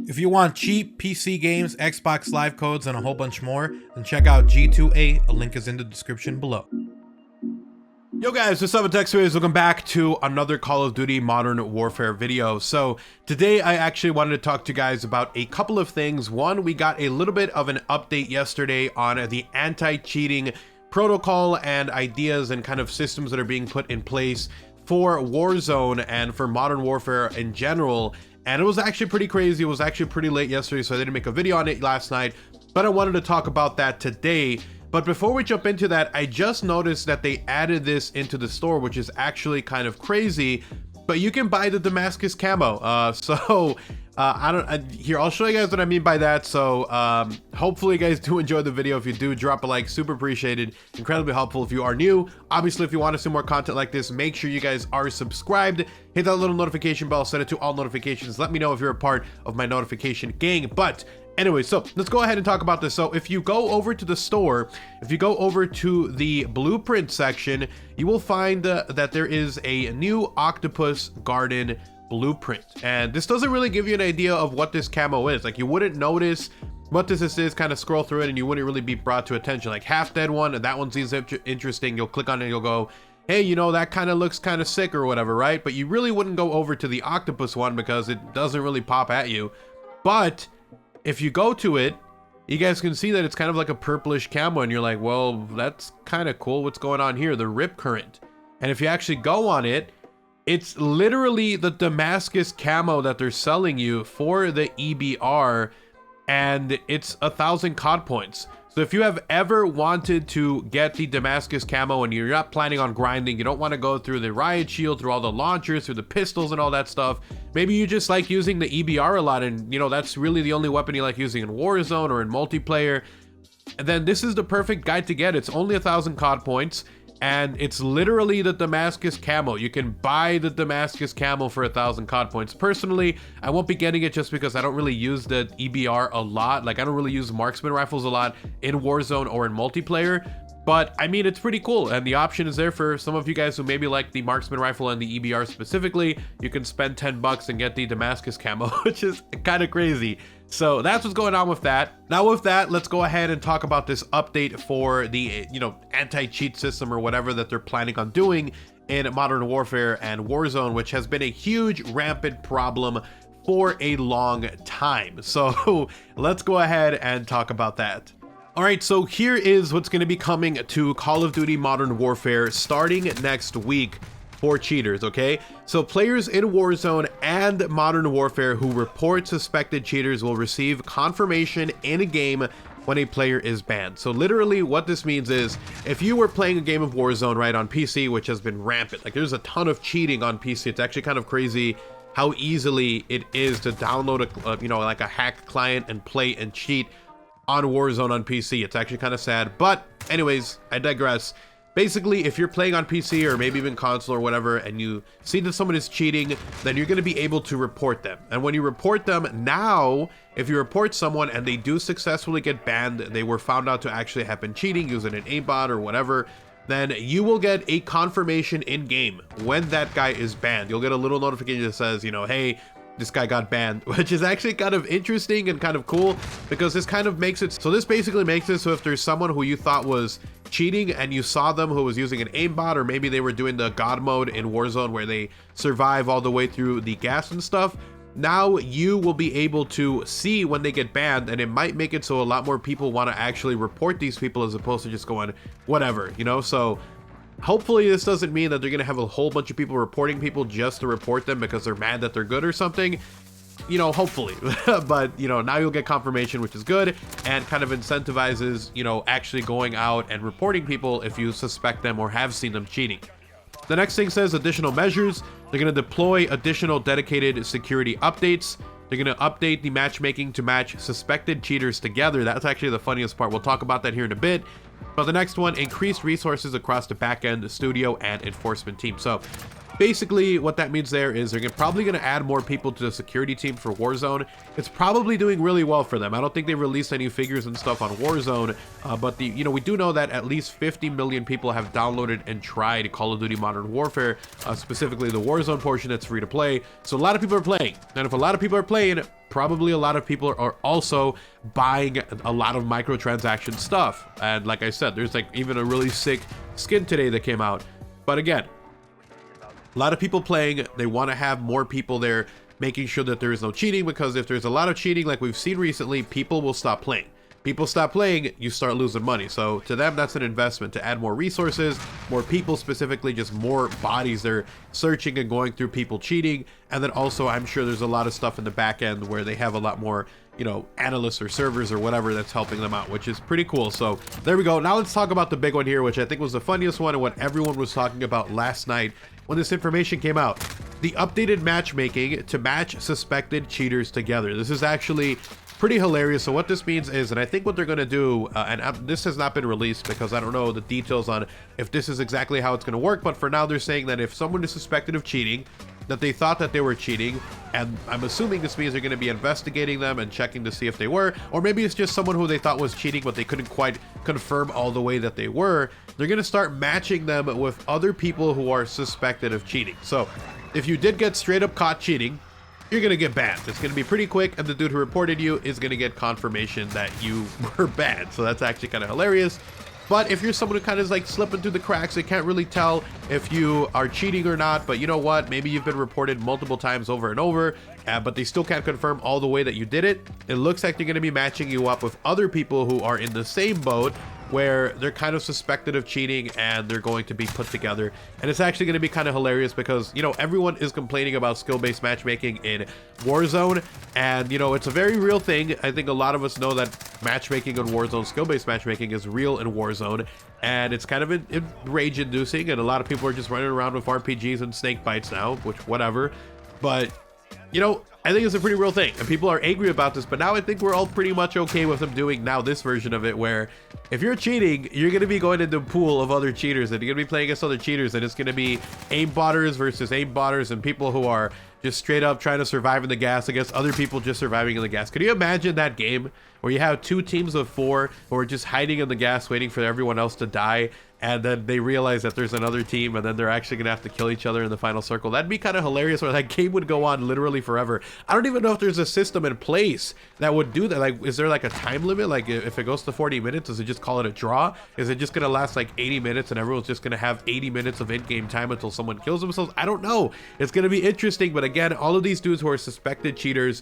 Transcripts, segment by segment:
If you want cheap PC games, Xbox Live codes, and a whole bunch more, then check out G2A. A link is in the description below. Yo guys, what's up? It's XRAYZ. Welcome back to another Call of Duty Modern Warfare video. So today I actually wanted to talk to you guys about a couple of things. One, we got a little bit of an update yesterday on the anti-cheating protocol and ideas and kind of systems that are being put in place for Warzone and for Modern Warfare in general. And it was actually pretty crazy. It was actually pretty late yesterday, so I didn't make a video on it last night, but I wanted to talk about that today. But before we jump into that, I just noticed that they added this into the store, which is actually kind of crazy, but you can buy the Damascus Camo. Here, I'll show you guys what I mean by that. So hopefully you guys do enjoy the video. If you do, drop a like, super appreciated, incredibly helpful. If you are new, obviously if you want to see more content like this, make sure you guys are subscribed, hit that little notification bell, set it to all notifications. Let me know if you're a part of my notification gang. But anyway, so let's go ahead and talk about this. So if you go over to the store, if you go over to the blueprint section, you will find that there is a new Octopus Garden blueprint, and this doesn't really give you an idea of what this camo is. Like, you wouldn't notice what this is, kind of scroll through it, and you wouldn't really be brought to attention. Like Half Dead one, and that one seems interesting, you'll click on it and you'll go, hey, you know, that kind of looks kind of sick or whatever, right? But you really wouldn't go over to the Octopus one because it doesn't really pop at you. But if you go to it, you guys can see that it's kind of like a purplish camo, and you're like, well, that's kind of cool. What's going on here? The Rip Current. And if you actually go on it, it's literally the Damascus Camo that they're selling you for the EBR, and it's 1,000 COD points. So if you have ever wanted to get the Damascus Camo and you're not planning on grinding, you don't want to go through the riot shield, through all the launchers, through the pistols and all that stuff, maybe you just like using the EBR a lot, and you know that's really the only weapon you like using in Warzone or in multiplayer, and then this is the perfect guide to get. It's only 1,000 COD points, and it's literally the Damascus Camo. You can buy the Damascus Camo for 1,000 COD points. Personally, I won't be getting it just because I don't really use the EBR a lot. Like, I don't really use marksman rifles a lot in Warzone or in multiplayer. But I mean, it's pretty cool, and the option is there for some of you guys who maybe like the marksman rifle and the EBR specifically. You can spend 10 bucks and get the Damascus Camo, which is kind of crazy. So that's what's going on with that. Now with that, let's go ahead and talk about this update for the, you know, anti-cheat system or whatever that they're planning on doing in Modern Warfare and Warzone, which has been a huge rampant problem for a long time. So let's go ahead and talk about that. All right, so here is what's going to be coming to Call of Duty Modern Warfare starting next week for cheaters, okay? So players in Warzone and Modern Warfare who report suspected cheaters will receive confirmation in a game when a player is banned. So literally what this means is, if you were playing a game of Warzone, right, on PC, which has been rampant, like there's a ton of cheating on PC. It's actually kind of crazy how easily it is to download a, you know, like a hacked client and play and cheat on Warzone on PC. It's actually kind of sad, but anyways, I digress. Basically, if you're playing on PC or maybe even console or whatever, and you see that someone is cheating, then you're going to be able to report them. And when you report them now, if you report someone and they do successfully get banned, they were found out to actually have been cheating using an aimbot or whatever, then you will get a confirmation in game when that guy is banned. You'll get a little notification that says, you know, hey, this guy got banned, which is actually kind of interesting and kind of cool, because this kind of makes it so, this basically makes it so if there's someone who you thought was cheating and you saw them who was using an aimbot, or maybe they were doing the God mode in Warzone where they survive all the way through the gas and stuff, now you will be able to see when they get banned, and it might make it so a lot more people want to actually report these people as opposed to just going whatever, you know. So hopefully this doesn't mean that they're going to have a whole bunch of people reporting people just to report them because they're mad that they're good or something, you know, hopefully. But, you know, now you'll get confirmation, which is good, and kind of incentivizes, you know, actually going out and reporting people if you suspect them or have seen them cheating. The next thing says additional measures. They're going to deploy additional dedicated security updates. They're going to update the matchmaking to match suspected cheaters together. That's actually the funniest part. We'll talk about that here in a bit. But the next one, increased resources across the backend, studio, and enforcement team. So basically what that means there is they're probably going to add more people to the security team for Warzone. It's probably doing really well for them. I don't think they released any figures and stuff on Warzone, but you know, we do know that at least 50 million people have downloaded and tried Call of Duty Modern Warfare, specifically the Warzone portion that's free to play. So a lot of people are playing, and if a lot of people are playing, probably a lot of people are also buying a lot of microtransaction stuff. And like I said, there's like even a really sick skin today that came out. But again, a lot of people playing, they want to have more people there making sure that there is no cheating, because if there's a lot of cheating like we've seen recently, people will stop playing. People stop playing, you start losing money. So to them, that's an investment to add more resources, more people, specifically just more bodies. They're searching and going through people cheating. And then also, I'm sure there's a lot of stuff in the back end where they have a lot more, you know, analysts or servers or whatever that's helping them out, which is pretty cool. So there we go. Now let's talk about the big one here, which I think was the funniest one and what everyone was talking about last night when this information came out. The updated matchmaking to match suspected cheaters together. This is actually pretty hilarious. So what this means is, and I think what they're going to do, this has not been released because I don't know the details on if this is exactly how it's going to work, but for now they're saying that if someone is suspected of cheating, that they thought that they were cheating, and I'm assuming this means they're going to be investigating them and checking to see if they were, or maybe it's just someone who they thought was cheating but they couldn't quite confirm all the way that they were. They're going to start matching them with other people who are suspected of cheating. So if you did get straight up caught cheating, you're gonna get banned. It's gonna be pretty quick, and the dude who reported you is gonna get confirmation that you were banned. So that's actually kind of hilarious. But if you're someone who kind of is like slipping through the cracks, they can't really tell if you are cheating or not, but you know what, maybe you've been reported multiple times over and over, but they still can't confirm all the way that you did it. It looks like they're going to be matching you up with other people who are in the same boat, where they're kind of suspected of cheating and they're going to be put together. And it's actually going to be kind of hilarious because, you know, everyone is complaining about skill-based matchmaking in Warzone, and you know, it's a very real thing. I think a lot of us know that matchmaking in Warzone, skill-based matchmaking, is real in Warzone, and it's kind of rage-inducing, and a lot of people are just running around with RPGs and snake bites now, which whatever. But you know, I think it's a pretty real thing, and people are angry about this, but now I think we're all pretty much okay with them doing now this version of it, where if you're cheating, you're going to be going into a pool of other cheaters, and you're going to be playing against other cheaters, and it's going to be aimbotters versus aimbotters, and people who are just straight up trying to survive in the gas against other people just surviving in the gas. Could you imagine that game where you have 2 teams of 4 who are just hiding in the gas waiting for everyone else to die, and then they realize that there's another team, and then they're actually gonna have to kill each other in the final circle? That'd be kind of hilarious, where that game would go on literally forever. I don't even know if there's a system in place that would do that. Like, is there like a time limit? Like, if it goes to 40 minutes, does it just call it a draw? Is it just gonna last like 80 minutes and everyone's just gonna have 80 minutes of in-game time until someone kills themselves? I don't know. It's gonna be interesting, but again, all of these dudes who are suspected cheaters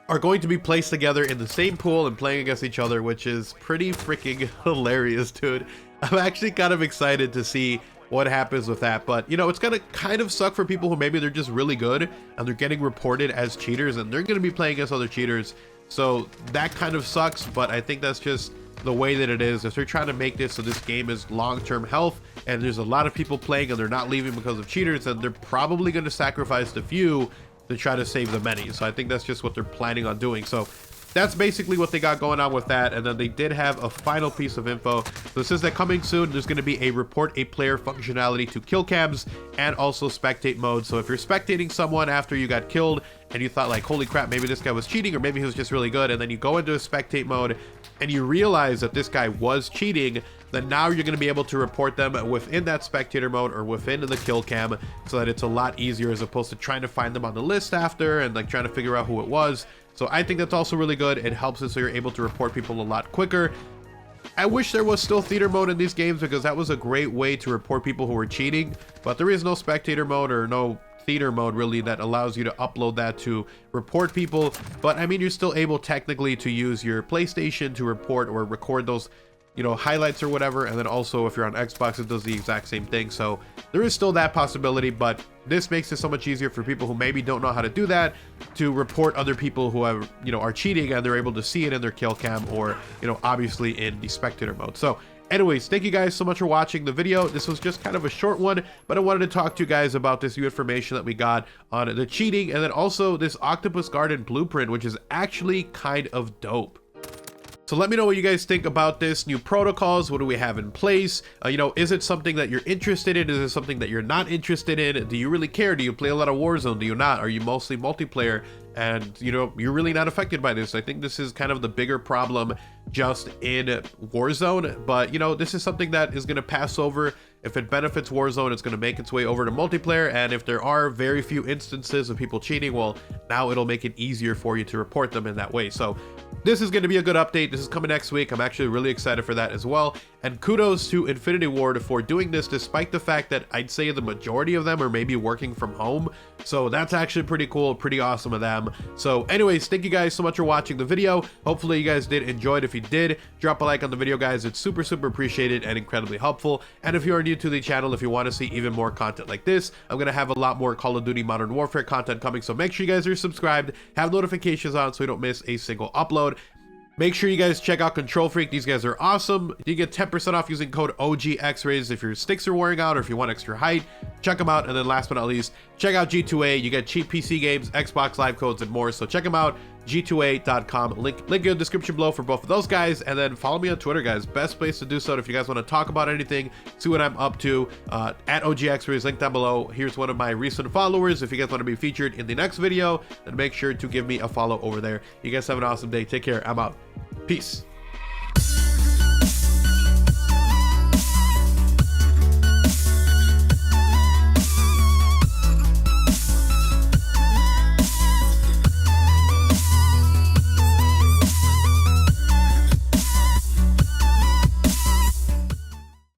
are going to be placed together in the same pool and playing against each other, which is pretty freaking hilarious, dude. I'm actually kind of excited to see what happens with that. But you know, it's gonna kind of suck for people who maybe they're just really good and they're getting reported as cheaters, and they're gonna be playing against other cheaters. So that kind of sucks, but I think that's just the way that it is. If they're trying to make this so this game is long-term health, and there's a lot of people playing and they're not leaving because of cheaters, then they're probably going to sacrifice the few to try to save the many. So I think that's just what they're planning on doing. So that's basically what they got going on with that. And then they did have a final piece of info. So it says that coming soon, there's going to be a report a player functionality to kill cams and also spectate mode. So if you're spectating someone after you got killed and you thought like, holy crap, maybe this guy was cheating, or maybe he was just really good, and then you go into a spectate mode and you realize that this guy was cheating, then now you're going to be able to report them within that spectator mode or within the kill cam, so that it's a lot easier as opposed to trying to find them on the list after and like trying to figure out who it was. So I think that's also really good. It helps us so you're able to report people a lot quicker. I wish there was still theater mode in these games, because that was a great way to report people who were cheating, but there is no spectator mode or no theater mode really that allows you to upload that to report people. But I mean, you're still able technically to use your PlayStation to report or record those, you know, highlights or whatever. And then also if you're on Xbox, it does the exact same thing. So there is still that possibility, but this makes it so much easier for people who maybe don't know how to do that to report other people who have, you know, are cheating, and they're able to see it in their kill cam or, you know, obviously in the spectator mode. So anyways, thank you guys so much for watching the video. This was just kind of a short one, but I wanted to talk to you guys about this new information that we got on the cheating, and then also this Octopus Garden blueprint, which is actually kind of dope. So let me know what you guys think about this new protocols. What do we have in place? You know, is it something that you're interested in? Is it something that you're not interested in? Do you really care? Do you play a lot of Warzone? Do you not? Are you mostly multiplayer? And, you know, you're really not affected by this. I think this is kind of the bigger problem just in Warzone. But, you know, this is something that is going to pass over. If it benefits Warzone, it's going to make its way over to multiplayer. And if there are very few instances of people cheating, well, now it'll make it easier for you to report them in that way. So this is going to be a good update. This is coming next week. I'm actually really excited for that as well. And kudos to Infinity Ward for doing this, despite the fact that I'd say the majority of them are maybe working from home. So that's actually pretty cool, pretty awesome of them. So anyways, thank you guys so much for watching the video. Hopefully you guys did enjoy it. If you did, drop a like on the video, guys. It's super appreciated and incredibly helpful. And if you are new to the channel, if you want to see even more content like this, I'm going to have a lot more Call of Duty Modern Warfare content coming. So make sure you guys are subscribed, have notifications on so you don't miss a single upload. Make sure you guys check out Control Freak. These guys are awesome. You get 10% off using code OGXRAYZ if your sticks are wearing out or if you want extra height. Check them out. And then last but not least, check out G2A. You get cheap PC games, Xbox Live codes, and more. So check them out. G2A.com. Link in the description below for both of those guys. And then follow me on Twitter, guys. Best place to do so if you guys want to talk about anything, see what I'm up to. At OGXRAYZ, link down below. Here's one of my recent followers. If you guys want to be featured in the next video, then make sure to give me a follow over there. You guys have an awesome day. Take care. I'm out. Peace.